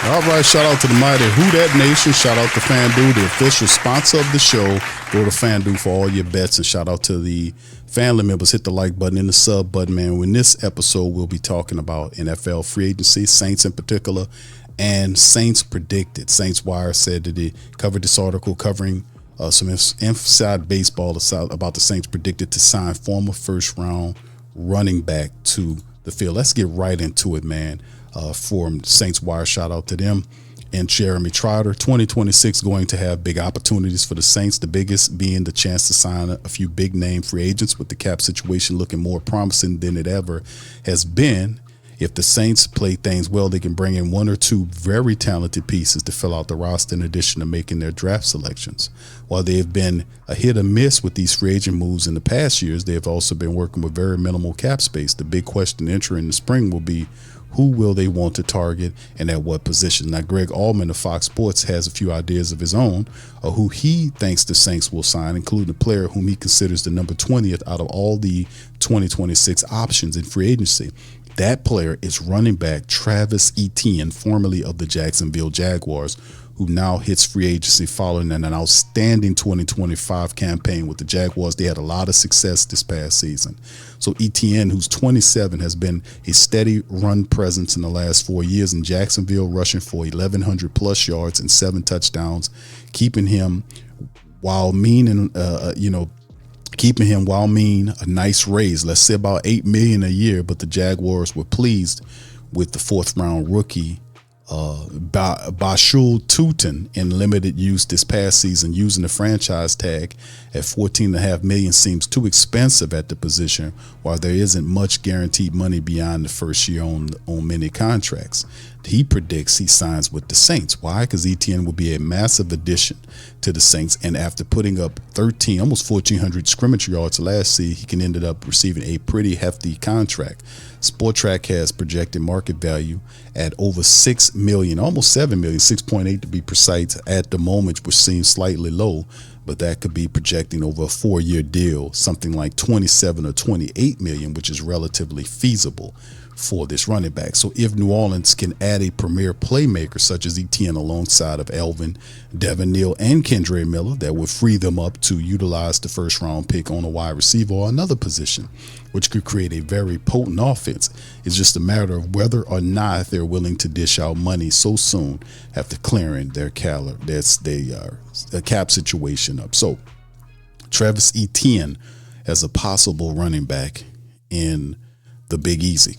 All right, shout out to the mighty Who Dat Nation. Shout out to FanDuel, the official sponsor of the show. Go to FanDuel for all your bets, and shout out to the family members. Hit the like button and the sub button, man. In this episode, we'll be talking about NFL free agency, Saints in particular, and Saints predicted. Saints Wire said that they covered this article covering some inside baseball about the Saints predicted to sign former first-round running back to the field. Let's get right into it, man. From Saints Wire, shout out to them. And Jeremy Trotter, 2026 going to have big opportunities for the Saints, the biggest being the chance to sign a few big name free agents, with the cap situation looking more promising than it ever has been. If the Saints play things well, they can bring in one or two very talented pieces to fill out the roster in addition to making their draft selections. While they have been a hit or miss with these free agent moves in the past years, they have also been working with very minimal cap space. The big question entering the spring will be, who will they want to target and at what position? Now, Greg Allman of Fox Sports has a few ideas of his own of who he thinks the Saints will sign, including a player whom he considers the number 20th out of all the 2026 options in free agency. That player is running back Travis Etienne, formerly of the Jacksonville Jaguars, who now hits free agency following an outstanding 2025 campaign with the Jaguars. They had a lot of success this past season. So Etienne, who's 27, has been a steady run presence in the last 4 years in Jacksonville, rushing for 1,100 plus yards and 7 touchdowns, keeping him while mean a nice raise. Let's say about $8 million a year, but the Jaguars were pleased with the 4th round rookie Bashul Tutin in limited use this past season. Using the franchise tag at $14.5 million seems too expensive at the position, while there isn't much guaranteed money beyond the first year on many contracts. He predicts he signs with the Saints. Why? Because Etienne will be a massive addition to the Saints, and after putting up almost 1,400 scrimmage yards last season, he can end up receiving a pretty hefty contract. Sportrack has projected market value at over $6 million, almost $7 million, 6.8 to be precise at the moment, which seems slightly low, but that could be projecting over a 4-year deal, something like 27 or 28 million, which is relatively feasible for this running back. So if New Orleans can add a premier playmaker such as Etienne alongside of Alvin, Devin Neal, and Kendre Miller, that would free them up to utilize the first round pick on a wide receiver or another position, which could create a very potent offense. It's just a matter of whether or not they're willing to dish out money so soon after clearing their cap situation up. So Travis Etienne as a possible running back in the Big Easy.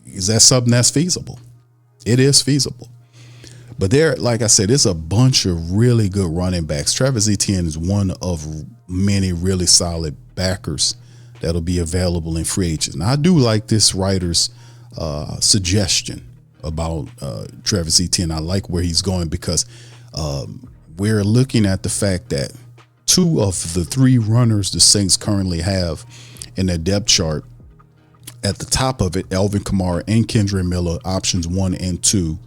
Is that something that's feasible? It is feasible. But there, like I said, there's a bunch of really good running backs. Travis Etienne is one of many really solid backers that'll be available in free agents. Now, I do like this writer's suggestion about Travis Etienne. I like where he's going because we're looking at the fact that 2 of the 3 runners the Saints currently have in their depth chart, at the top of it, Alvin Kamara and Kendre Miller, options 1 and 2,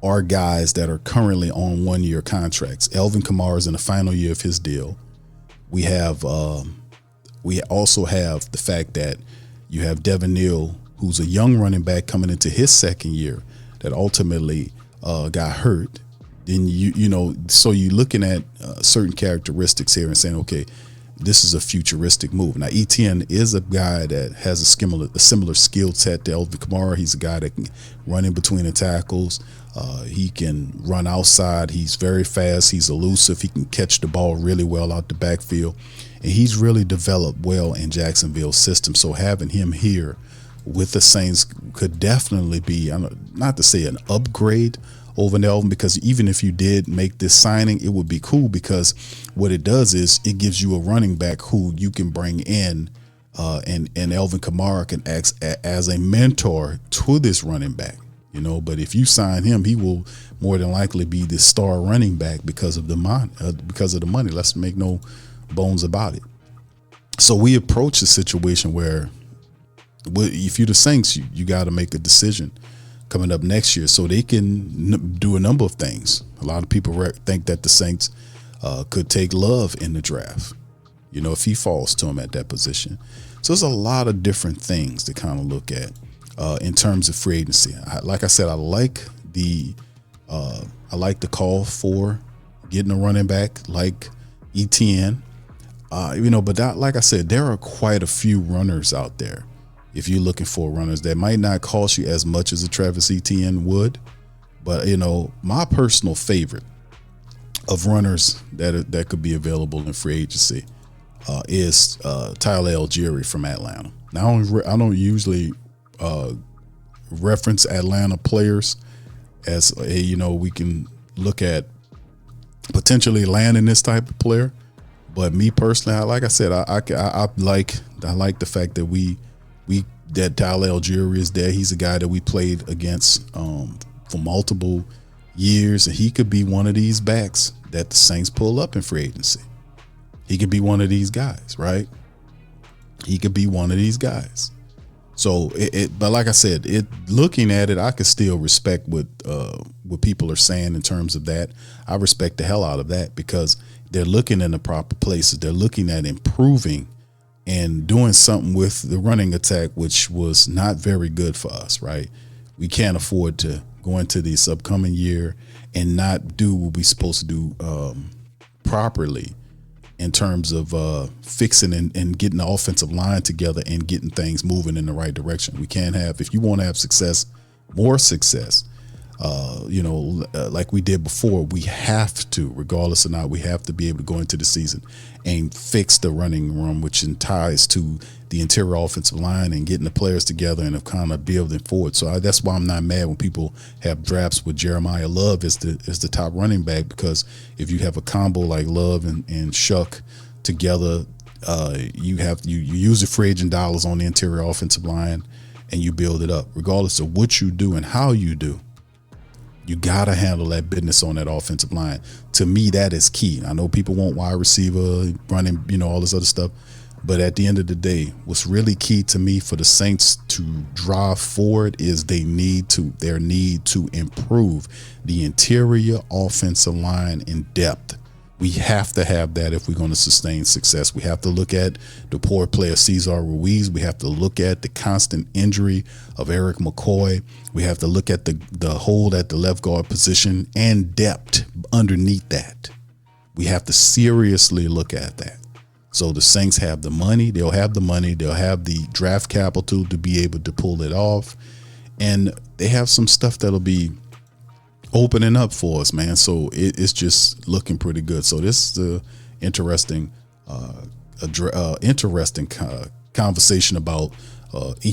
are guys that are currently on 1-year contracts. Alvin Kamara is in the final year of his deal. We also have the fact that you have Devin Neal, who's a young running back coming into his 2nd year, that ultimately got hurt. Then so you're looking at certain characteristics here and saying, okay, this is a futuristic move. Now, Etienne is a guy that has a similar skill set to Alvin Kamara. He's a guy that can run in between the tackles. He can run outside. He's very fast. He's elusive. He can catch the ball really well out the backfield. And he's really developed well in Jacksonville's system. So having him here with the Saints could definitely be, not to say an upgrade over Alvin, because even if you did make this signing, it would be cool, because what it does is it gives you a running back who you can bring in and Alvin Kamara can act as a mentor to this running back, but if you sign him, he will more than likely be the star running back because of the money. Let's make no bones about it. So we approach a situation where if you're the Saints, you got to make a decision coming up next year so they can do a number of things. A lot of people think that the Saints could take Love in the draft, if he falls to him at that position. So there's a lot of different things to kind of look at in terms of free agency. Like I said, I like I like the call for getting a running back like Etienne. But like I said, there are quite a few runners out there. If you're looking for runners that might not cost you as much as a Travis Etienne would, but my personal favorite of runners that could be available in free agency is Tyler Algieri from Atlanta. Now I don't usually reference Atlanta players as we can look at potentially landing this type of player, but me personally, like I said, I like the fact that that Tyler Algieri is there. He's a guy that we played against for multiple years, and he could be one of these backs that the Saints pull up in free agency. He could be one of these guys, right? He could be one of these guys. So but like I said, looking at it, I could still respect what people are saying in terms of that. I respect the hell out of that because they're looking in the proper places. They're looking at improving and doing something with the running attack, which was not very good for us, right? We can't afford to go into this upcoming year and not do what we're supposed to do properly in terms of fixing and getting the offensive line together and getting things moving in the right direction. We can't have, if you want to have success, more success, like we did before, we have to, regardless or not, we have to be able to go into the season and fix the running room, which ties to the interior offensive line and getting the players together and kind of building forward. So that's why I'm not mad when people have drafts with Jeremiah Love as the top running back, because if you have a combo like Love and Shuck together, you use the free agent dollars on the interior offensive line and you build it up. Regardless of what you do and how you do, you got to handle that business on that offensive line. To me, that is key. I know people want wide receiver, running, all this other stuff. But at the end of the day, what's really key to me for the Saints to drive forward is their need to improve the interior offensive line in depth. We have to have that if we're going to sustain success. We have to look at the poor play of Cesar Ruiz. We have to look at the constant injury of Eric McCoy. We have to look at the hold at the left guard position and depth underneath that. We have to seriously look at that. So the Saints have the money. They'll have the money. They'll have the draft capital to be able to pull it off. And they have some stuff that'll be opening up for us, man. So it's just looking pretty good. So this is interesting conversation about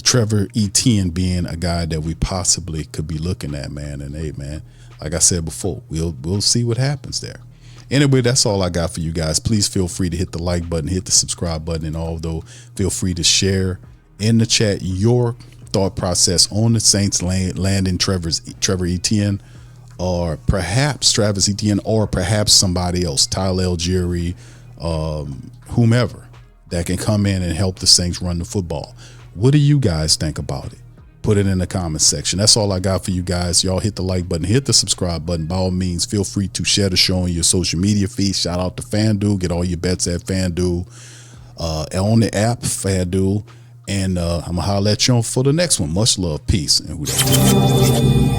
Trevor Etienne being a guy that we possibly could be looking at, man. And hey, man, like I said before, we'll see what happens there. Anyway, that's all I got for you guys. Please feel free to hit the like button, hit the subscribe button, and although feel free to share in the chat your thought process on the Saints landing Trevor Etienne, or perhaps Travis Etienne, or perhaps somebody else, Tyler Algieri, whomever that can come in and help the Saints run the football. What do you guys think about it? Put it in the comments section. That's all I got for you guys. Y'all hit the like button, hit the subscribe button. By all means, feel free to share the show on your social media feed. Shout out to FanDuel. Get all your bets at FanDuel, on the app, FanDuel. And I'm going to holler at you for the next one. Much love, peace, and who that?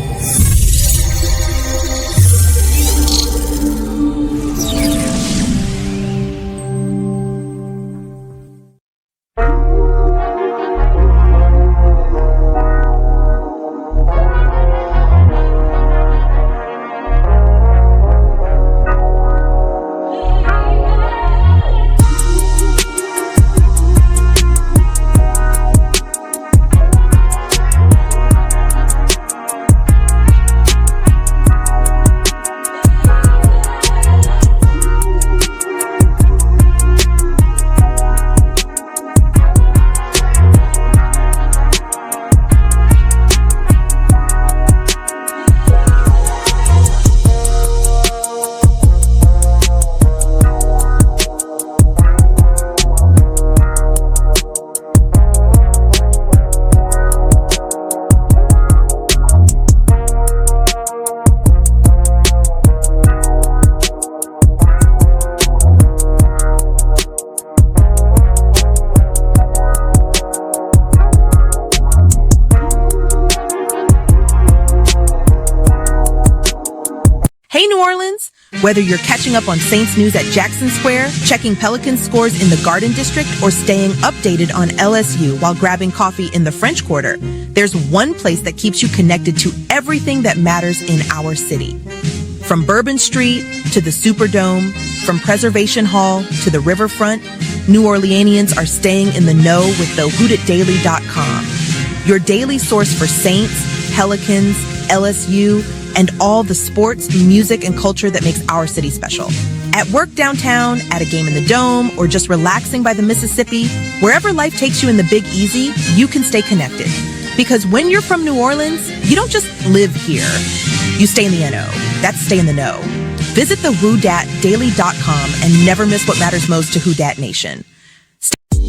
New Orleans? Whether you're catching up on Saints news at Jackson Square, checking Pelicans scores in the Garden District, or staying updated on LSU while grabbing coffee in the French Quarter, there's one place that keeps you connected to everything that matters in our city. From Bourbon Street to the Superdome, from Preservation Hall to the Riverfront, New Orleanians are staying in the know with the whodatdaily.com. Your daily source for Saints, Pelicans, LSU, and all the sports, music, and culture that makes our city special. At work downtown, at a game in the Dome, or just relaxing by the Mississippi, wherever life takes you in the Big Easy, you can stay connected. Because when you're from New Orleans, you don't just live here. You stay in the NO. That's stay in the know. Visit the WhoDatDaily.com and never miss what matters most to Who Dat Nation.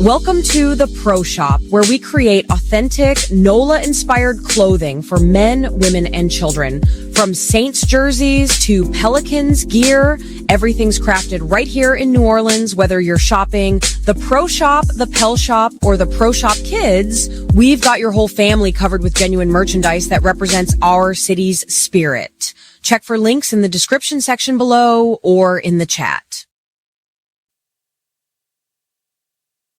Welcome to the Pro Shop, where we create authentic NOLA-inspired clothing for men, women, and children. From Saints jerseys to Pelicans gear, everything's crafted right here in New Orleans. Whether you're shopping the Pro Shop, the Pel Shop, or the Pro Shop Kids, we've got your whole family covered with genuine merchandise that represents our city's spirit. Check for links in the description section below or in the chat.